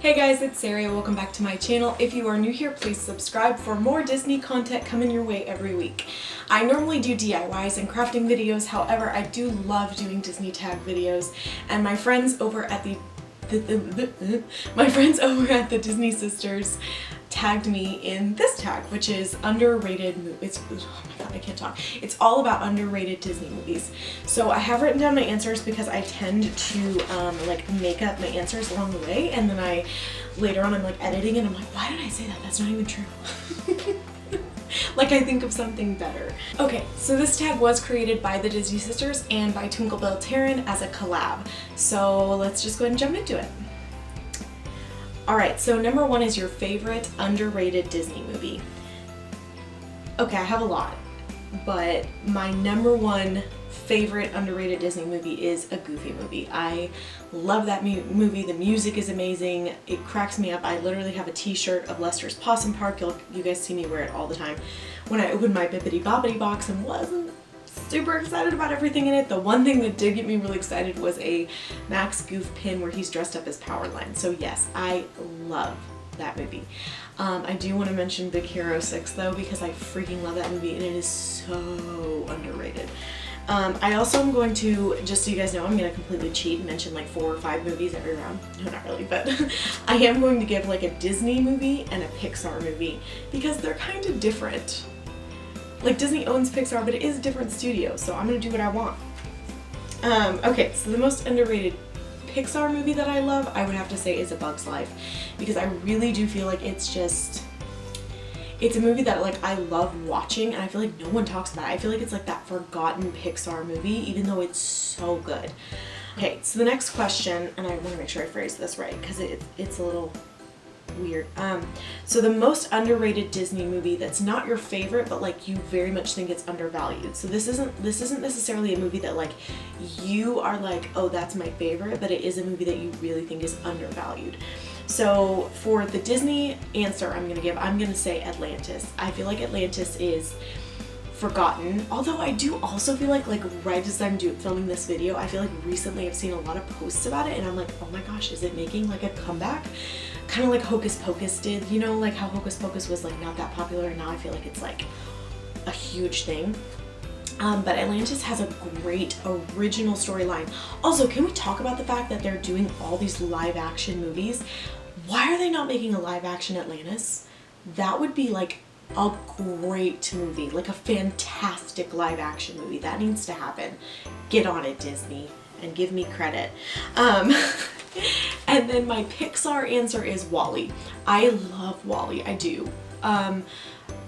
Hey guys, it's Sarah. Welcome back to my channel. If you are new here, please subscribe for more Disney content coming your way every week. I normally do DIYs and crafting videos, however, I do love doing Disney tag videos, and my friends over at the Disney Sisters tagged me in this tag, which is underrated movies. Oh my god, I can't talk. It's all about underrated Disney movies. So I have written down my answers because I tend to like make up my answers along the way, and then later on I'm like editing and I'm like, why did I say that? That's not even true. Like I think of something better. Okay, so this tag was created by the Disney Sisters and by Twinkle Bell Taryn as a collab. So let's just go ahead and jump into it. Alright, so number one is your favorite underrated Disney movie. Okay, I have a lot, but my number one favorite underrated Disney movie is a Goofy movie. I love that movie. The music is amazing. It cracks me up. I literally have a t-shirt of Lester's Possum Park. You guys see me wear it all the time. When I opened my Bibbidi Bobbidi box and wasn't super excited about everything in it, the one thing that did get me really excited was a Max Goof pin where he's dressed up as Powerline. So yes, I love that movie. I do want to mention Big Hero 6 though, because I freaking love that movie and it is so underrated. I also am going to, just so you guys know, I'm going to completely cheat and mention like 4 or 5 movies every round. No, not really, but I am going to give like a Disney movie and a Pixar movie because they're kind of different. Like Disney owns Pixar, but it is a different studio, so I'm going to do what I want. Okay, so the most underrated Pixar movie that I love, I would have to say, is A Bug's Life, because I really do feel like it's a movie that like I love watching and I feel like no one talks about it. I feel like it's like that forgotten Pixar movie, even though it's so good. Okay, so the next question, and I want to make sure I phrase this right because it's a little weird. So the most underrated Disney movie that's not your favorite, but like you very much think it's undervalued. So this isn't necessarily a movie that like you are like, oh, that's my favorite, but it is a movie that you really think is undervalued. So for the Disney answer I'm gonna say Atlantis. I feel like Atlantis is forgotten, although I do also feel like right as I'm filming this video, I feel like recently I've seen a lot of posts about it and I'm like, oh my gosh, is it making like a comeback? Kind of like Hocus Pocus did, you know, like how Hocus Pocus was like not that popular and now I feel like it's like a huge thing. But Atlantis has a great original storyline. Also, can we talk about the fact that they're doing all these live action movies? Why are they not making a live action Atlantis? That would be like a great movie, like a fantastic live action movie. That needs to happen. Get on it, Disney, and give me credit. And then my Pixar answer is WALL-E. I love WALL-E, I do.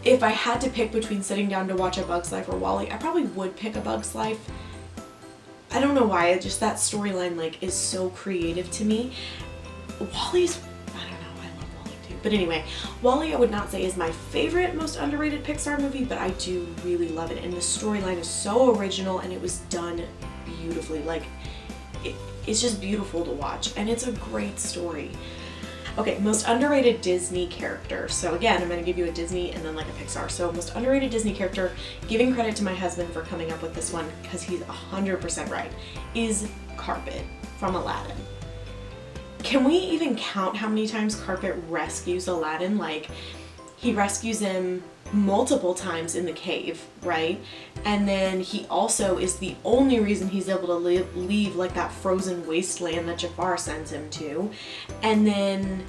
If I had to pick between sitting down to watch A Bug's Life or WALL-E, I probably would pick A Bug's Life. I don't know why, just that storyline like is so creative to me. WALL-E's, I don't know, I love WALL-E too. But anyway, WALL-E I would not say is my favorite most underrated Pixar movie, but I do really love it. And the storyline is so original and it was done beautifully. Like, it's just beautiful to watch and it's a great story. Okay, most underrated Disney character. So again, I'm going to give you a Disney and then like a Pixar. So most underrated Disney character, giving credit to my husband for coming up with this one because he's 100% right, is Carpet from Aladdin. Can we even count how many times Carpet rescues Aladdin? Like, he rescues him multiple times in the cave, right? And then he also is the only reason he's able to leave like that frozen wasteland that Jafar sends him to. And then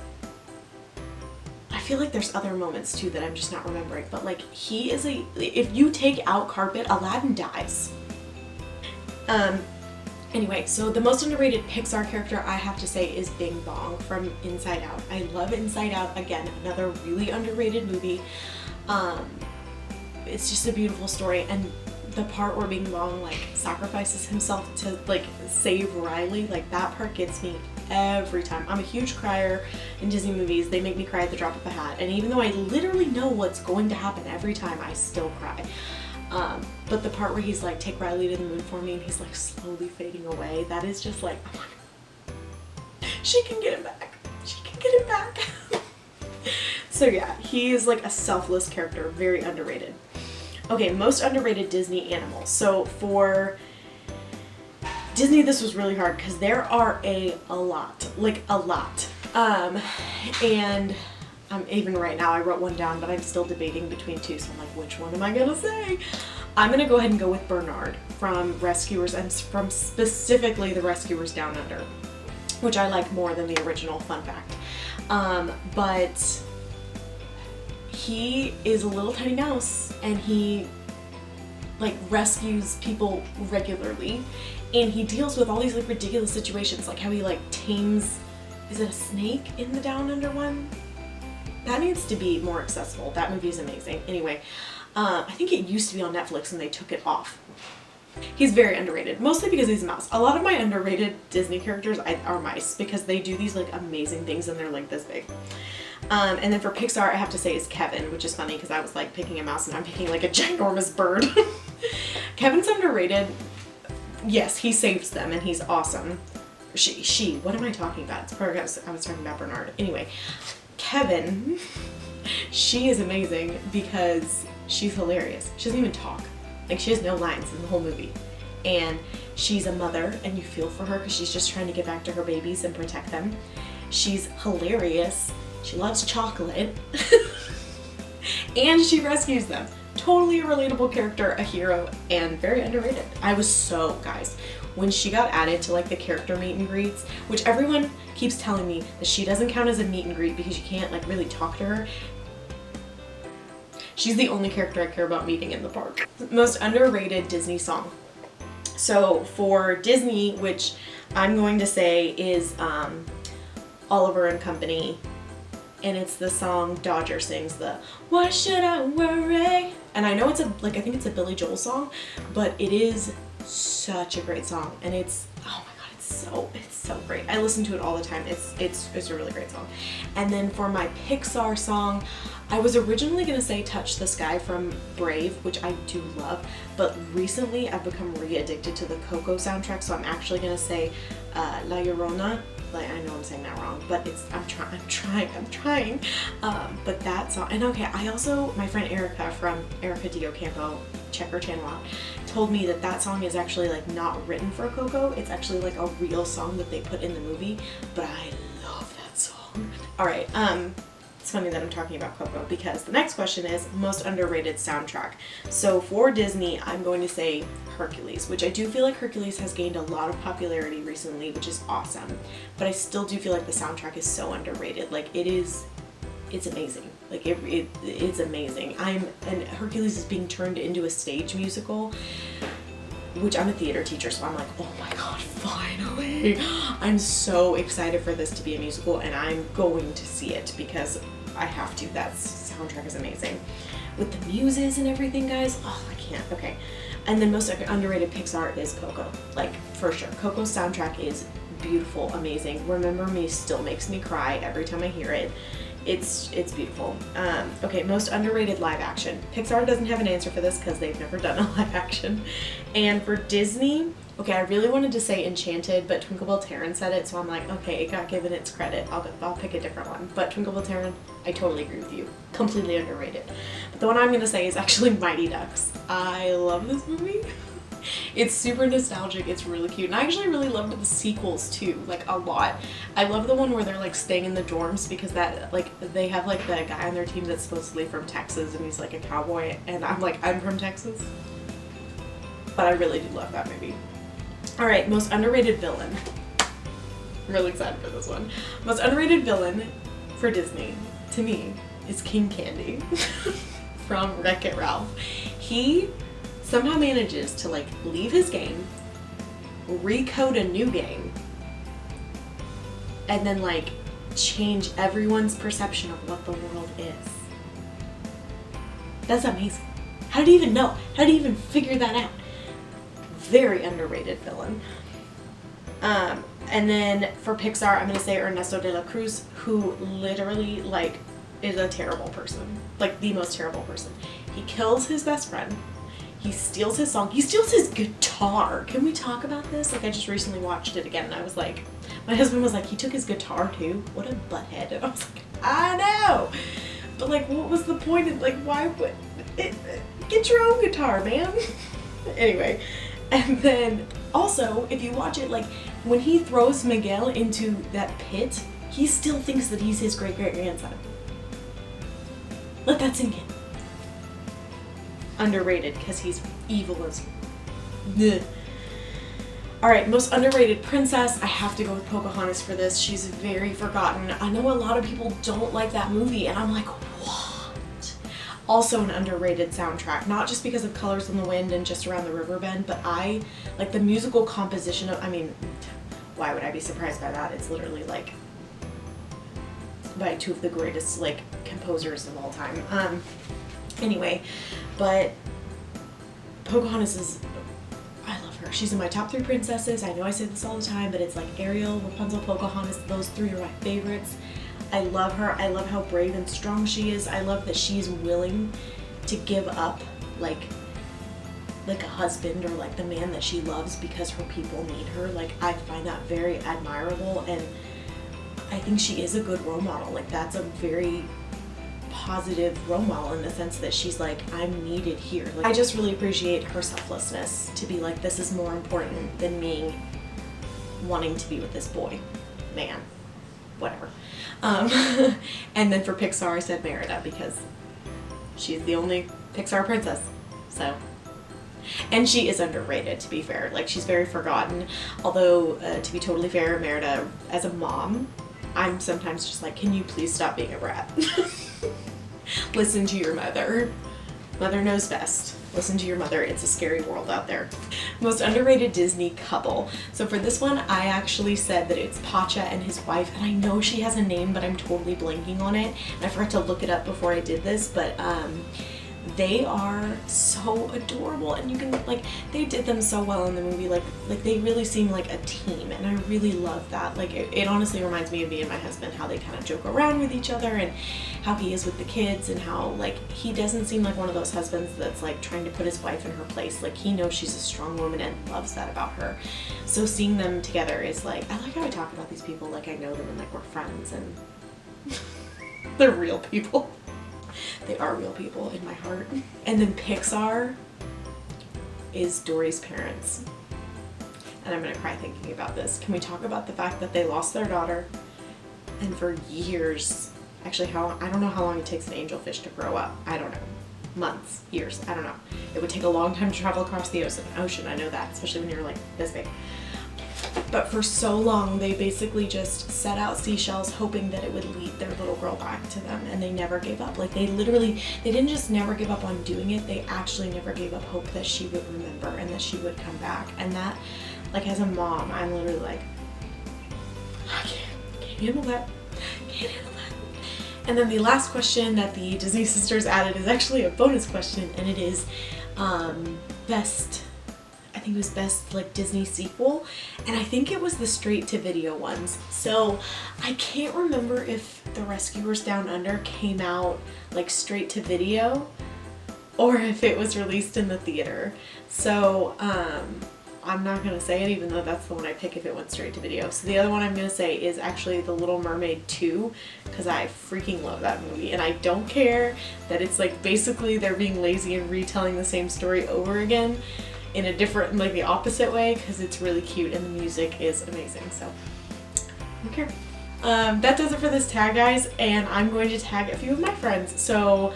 I feel like there's other moments too that I'm just not remembering, but like he is if you take out Carpet, Aladdin dies. Anyway, so the most underrated Pixar character I have to say is Bing Bong from Inside Out. I love Inside Out. Again, another really underrated movie. It's just a beautiful story, and the part where Bing Bong like sacrifices himself to like save Riley, like that part gets me every time. I'm a huge crier in Disney movies. They make me cry at the drop of a hat, and even though I literally know what's going to happen every time, I still cry. But the part where he's like, take Riley to the moon for me, and he's like slowly fading away, that is just like, oh my God. She can get him back. She can get him back. So yeah, he is like a selfless character, very underrated. Okay, most underrated Disney animals. So for Disney, this was really hard because there are a lot, like a lot. Um, and even right now I wrote one down, but I'm still debating between two, so I'm like, which one am I gonna say? I'm gonna go ahead and go with Bernard from Rescuers, and from specifically the Rescuers Down Under, which I like more than the original, fun fact. But he is a little tiny mouse, and he like rescues people regularly, and he deals with all these like ridiculous situations, like how he like tames, is it a snake in the Down Under one? That needs to be more accessible. That movie is amazing. Anyway, I think it used to be on Netflix and they took it off. He's very underrated, mostly because he's a mouse. A lot of my underrated Disney characters are mice, because they do these like amazing things and they're like this big. And then for Pixar, I have to say is Kevin, which is funny because I was like picking a mouse and I'm picking like a ginormous bird. Kevin's underrated. Yes, he saves them and he's awesome. She, what am I talking about? It's probably, I was talking about Bernard. Anyway, Kevin, she is amazing because she's hilarious. She doesn't even talk. Like, she has no lines in the whole movie. And she's a mother and you feel for her because she's just trying to get back to her babies and protect them. She's hilarious. She loves chocolate. And she rescues them. Totally a relatable character, a hero, and very underrated. I was so, guys, when she got added to like the character meet and greets, which everyone keeps telling me that she doesn't count as a meet and greet because you can't like really talk to her. She's the only character I care about meeting in the park. Most underrated Disney song. So for Disney, which I'm going to say is Oliver and Company, and it's the song Dodger sings, the "Why Should I Worry?" And I know it's I think it's a Billy Joel song, but it is such a great song, and it's, oh my god, it's so great. I listen to it all the time. It's a really great song. And then for my Pixar song, I was originally gonna say Touch the Sky from Brave, which I do love, but recently I've become re-addicted to the Coco soundtrack, so I'm actually gonna say La Llorona. Like, I know I'm saying that wrong, but I'm trying. But that song, and okay, I also, my friend Erica from Erica Diocampo, check her channel out, told me that song is actually like not written for Coco. It's actually like a real song that they put in the movie, but I love that song. All right, it's funny that I'm talking about Coco because the next question is most underrated soundtrack. So for Disney, I'm going to say Hercules, which I do feel like Hercules has gained a lot of popularity recently, which is awesome. But I still do feel like the soundtrack is so underrated. Like, it's amazing. Like, it's amazing. And Hercules is being turned into a stage musical, which I'm a theater teacher, so I'm like, oh my god, finally! I'm so excited for this to be a musical, and I'm going to see it because I have to. That soundtrack is amazing. With the muses and everything, guys, oh, I can't. Okay. And then most underrated Pixar is Coco. Like, for sure. Coco's soundtrack is beautiful, amazing. Remember Me still makes me cry every time I hear it. It's beautiful. Okay, most underrated live action. Pixar doesn't have an answer for this because they've never done a live action. And for Disney, okay, I really wanted to say Enchanted, but Twinkle Terran said it, so I'm like, okay, it got given its credit. I'll pick a different one. But Twinkle Terran, I totally agree with you. Completely underrated. But the one I'm gonna say is actually Mighty Ducks. I love this movie. It's super nostalgic, it's really cute, and I actually really loved the sequels too, like a lot. I love the one where they're like staying in the dorms because that, like, they have like the guy on their team that's supposedly from Texas and he's like a cowboy, and I'm like, I'm from Texas. But I really do love that movie. Alright, most underrated villain. I'm really excited for this one. Most underrated villain for Disney, to me, is King Candy from Wreck-It Ralph. He somehow manages to like leave his game, recode a new game, and then like change everyone's perception of what the world is. That's amazing. How did he even know? How did he even figure that out? Very underrated villain. And then for Pixar, I'm gonna say Ernesto de la Cruz, who literally like is a terrible person, like the most terrible person. He kills his best friend. He steals his song. He steals his guitar. Can we talk about this? Like, I just recently watched it again and I was like, my husband was like, he took his guitar too? What a butthead. And I was like, I know. But like, what was the point of, like, why would it, get your own guitar, man. Anyway, and then also, if you watch it, like, when he throws Miguel into that pit, He still thinks that he's his great-great-grandson. Let that sink in. Underrated because he's evil as... Ugh. Alright, most underrated princess. I have to go with Pocahontas for this. She's very forgotten. I know a lot of people don't like that movie, and I'm like, what? Also an underrated soundtrack, not just because of Colors in the Wind and Just Around the River Bend, but I like the musical composition of, I mean, why would I be surprised by that? It's literally like by two of the greatest like composers of all time. Anyway, but Pocahontas is, I love her. She's in my top 3 princesses. I know I say this all the time, but it's like Ariel, Rapunzel, Pocahontas. Those 3 are my favorites. I love her. I love how brave and strong she is. I love that she's willing to give up like a husband or like the man that she loves because her people need her. Like, I find that very admirable, and I think she is a good role model. Like, that's a very positive role model in the sense that she's like, I'm needed here. Like, I just really appreciate her selflessness to be like, this is more important than me wanting to be with this boy, man, whatever. And then for Pixar, I said Merida because she's the only Pixar princess, so. And she is underrated, to be fair. Like, she's very forgotten. Although, to be totally fair, Merida, as a mom, I'm sometimes just like, can you please stop being a brat? Listen to your mother. Mother knows best. Listen to your mother. It's a scary world out there. Most underrated Disney couple. So for this one, I actually said that it's Pacha and his wife, and I know she has a name, but I'm totally blanking on it. And I forgot to look it up before I did this, but they are so adorable, and you can, like, they did them so well in the movie. Like they really seem like a team, and I really love that. Like, it honestly reminds me of me and my husband, how they kind of joke around with each other, and how he is with the kids, and how, like, he doesn't seem like one of those husbands that's like trying to put his wife in her place. Like, he knows she's a strong woman and loves that about her. So seeing them together is like, I like how I talk about these people like I know them and like we're friends, and they're real people. They are real people in my heart. And then Pixar is Dory's parents. And I'm gonna cry thinking about this. Can we talk about the fact that they lost their daughter, and for years, actually I don't know how long it takes an angelfish to grow up. I don't know. Months, years, I don't know. It would take a long time to travel across the ocean. I know that, especially when you're like this big. But for so long, they basically just set out seashells hoping that it would lead their little girl back to them, and they never gave up. Like, they didn't just never give up on doing it, they actually never gave up hope that she would remember and that she would come back. And that, like, as a mom, I'm literally like, I can't handle that, can't handle that. And then the last question that the Disney sisters added is actually a bonus question, and it is best, I think it was best like Disney sequel, and I think it was the straight to video ones. So I can't remember if The Rescuers Down Under came out like straight to video or if it was released in the theater. So I'm not gonna say it, even though that's the one I pick if it went straight to video. So the other one I'm gonna say is actually The Little Mermaid 2, because I freaking love that movie, and I don't care that it's like basically they're being lazy and retelling the same story over again in a different, like the opposite way, because it's really cute and the music is amazing. So I don't care. That does it for this tag, guys, and I'm going to tag a few of my friends. So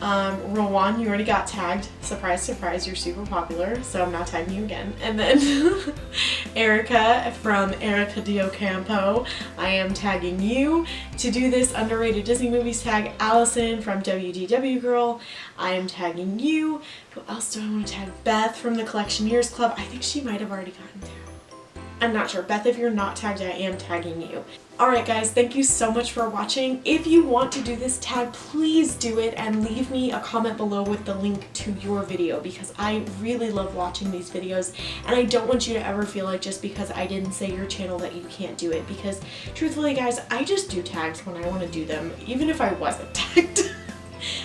Rowan, you already got tagged. Surprise, surprise, you're super popular, so I'm not tagging you again. And then Erica from Erica Diocampo, I am tagging you. To do this underrated Disney movies tag, Allison from WDW Girl, I am tagging you. Who else do I want to tag? Beth from the Collectioneers Club. I think she might have already gotten tagged. I'm not sure. Beth, if you're not tagged, I am tagging you. Alright guys, thank you so much for watching. If you want to do this tag, please do it and leave me a comment below with the link to your video, because I really love watching these videos, and I don't want you to ever feel like just because I didn't say your channel that you can't do it, because truthfully guys, I just do tags when I want to do them, even if I wasn't tagged.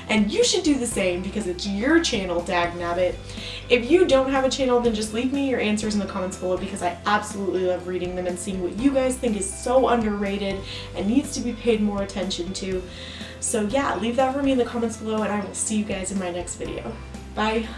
And you should do the same because it's your channel, dagnabbit. If you don't have a channel, then just leave me your answers in the comments below, because I absolutely love reading them and seeing what you guys think is so underrated and needs to be paid more attention to. So yeah, leave that for me in the comments below, and I will see you guys in my next video. Bye!